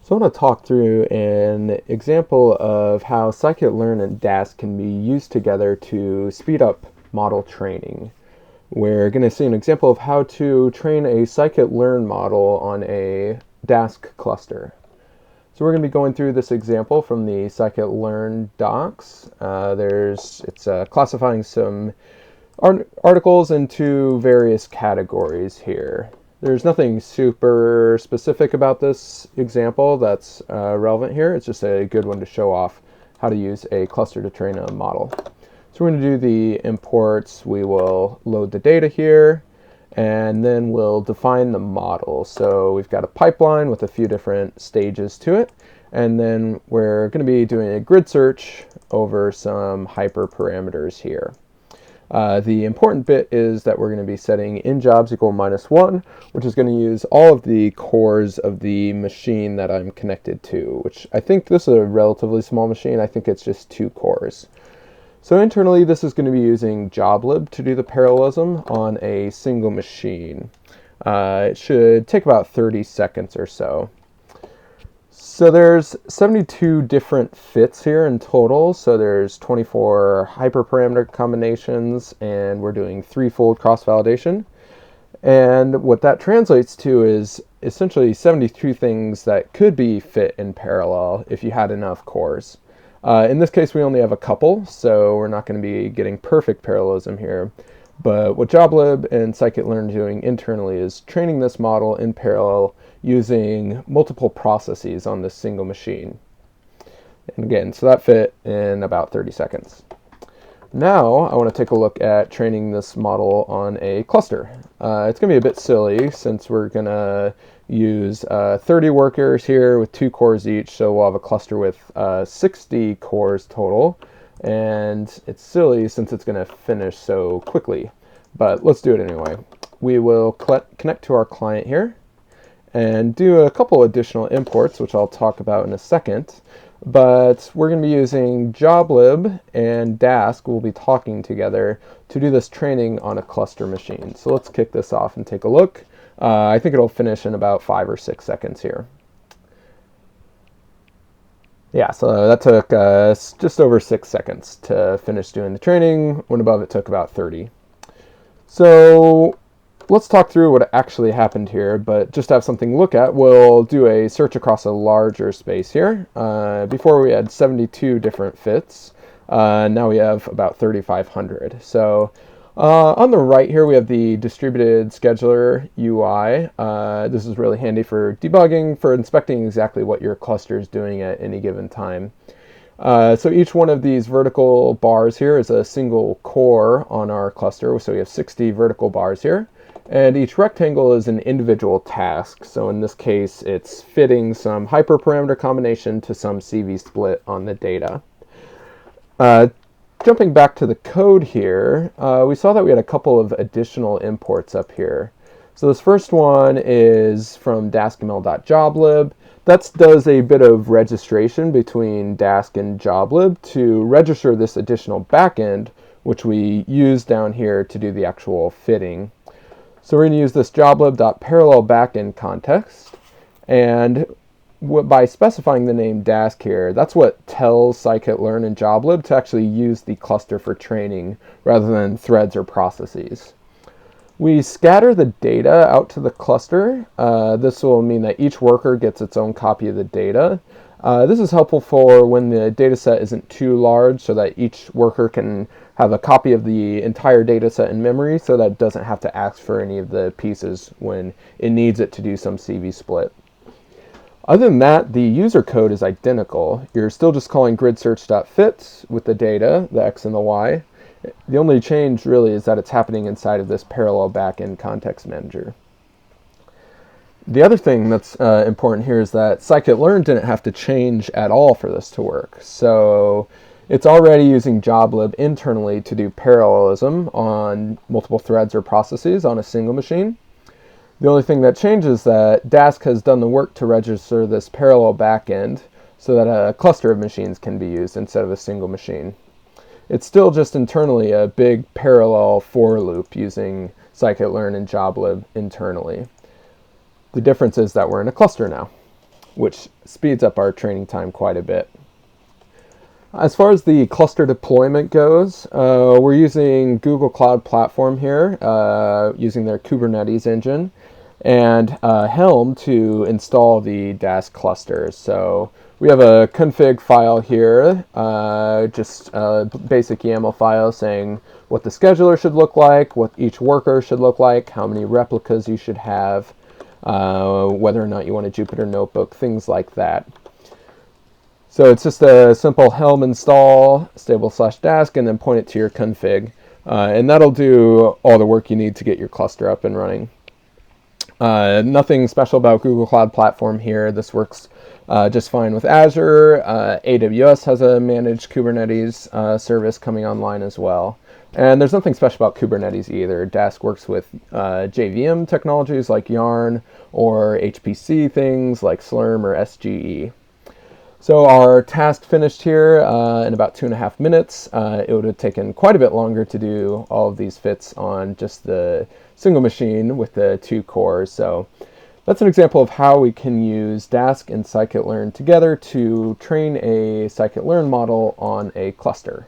So I want to talk through an example of how scikit-learn and Dask can be used together to speed up model training. We're going to see an example of how to train a scikit-learn model on a Dask cluster. So we're going to be going through this example from the scikit-learn docs. It's classifying some articles into various categories here. There's nothing super specific about this example that's relevant here. It's just a good one to show off how to use a cluster to train a model. So we're going to do the imports. We will load the data here, and then we'll define the model. So we've got a pipeline with a few different stages to it, and then we're going to be doing a grid search over some hyperparameters here. The important bit is that we're going to be setting in jobs equal -1, which is going to use all of the cores of the machine that I'm connected to, which I think this is a relatively small machine. I think it's just 2 cores. So internally, this is going to be using joblib to do the parallelism on a single machine. It should take about 30 seconds or so. So there's 72 different fits here in total. So there's 24 hyperparameter combinations, and we're doing 3-fold cross-validation. And what that translates to is essentially 72 things that could be fit in parallel if you had enough cores. In this case, we only have a couple, so we're not going to be getting perfect parallelism here. But what joblib and scikit-learn are doing internally is training this model in parallel using multiple processes on this single machine. And again, so that fit in about 30 seconds. Now I want to take a look at training this model on a cluster. It's going to be a bit silly since we're going to use 30 workers here with 2 cores each, so we'll have a cluster with 60 cores total. And it's silly since it's going to finish so quickly, but let's do it anyway. We will connect to our client here and do a couple additional imports, which I'll talk about in a second. But we're going to be using joblib and Dask. We'll be talking together to do this training on a cluster machine. So let's kick this off and take a look. I think it'll finish in about 5 or 6 seconds here. Yeah, so that took just over 6 seconds to finish doing the training. When above it took about 30. So let's talk through what actually happened here, but just to have something to look at, we'll do a search across a larger space here. Before we had 72 different fits. Now we have about 3,500. So on the right here, we have the distributed scheduler UI. This is really handy for debugging, for inspecting exactly what your cluster is doing at any given time. So each one of these vertical bars here is a single core on our cluster. So we have 60 vertical bars here. And each rectangle is an individual task. So in this case, it's fitting some hyperparameter combination to some CV split on the data. Jumping back to the code here, we saw that we had a couple of additional imports up here. So this first one is from daskml.joblib. That does a bit of registration between Dask and joblib to register this additional backend, which we use down here to do the actual fitting. So we're going to use this joblib.parallel backend context, and by specifying the name Dask here, that's what tells scikit-learn and joblib to actually use the cluster for training rather than threads or processes. We scatter the data out to the cluster. This will mean that each worker gets its own copy of the data. This is helpful for when the data set isn't too large, so that each worker can have a copy of the entire data set in memory, so that it doesn't have to ask for any of the pieces when it needs it to do some CV split. Other than that, the user code is identical. You're still just calling gridsearch.fit with the data, the X and the Y. The only change really is that it's happening inside of this parallel backend context manager. The other thing that's important here is that scikit-learn didn't have to change at all for this to work. So it's already using joblib internally to do parallelism on multiple threads or processes on a single machine. The only thing that changes is that Dask has done the work to register this parallel backend so that a cluster of machines can be used instead of a single machine. It's still just internally a big parallel for loop using scikit-learn and joblib internally. The difference is that we're in a cluster now. which speeds up our training time quite a bit. As far as the cluster deployment goes, we're using Google Cloud Platform here, using their Kubernetes engine, and Helm to install the Dask clusters. So we have a config file here, just a basic YAML file saying what the scheduler should look like, what each worker should look like, how many replicas you should have, whether or not you want a Jupyter notebook, things like that. So it's just a simple Helm install stable/dask and then point it to your config. And that'll do all the work you need to get your cluster up and running. Nothing special about Google Cloud Platform here. This works just fine with Azure. AWS has a managed Kubernetes service coming online as well. And there's nothing special about Kubernetes either. Dask works with JVM technologies like Yarn or HPC things like Slurm or SGE. So our task finished here in about 2.5 minutes. It would have taken quite a bit longer to do all of these fits on just the single machine with the 2 cores. So that's an example of how we can use Dask and scikit-learn together to train a scikit-learn model on a cluster.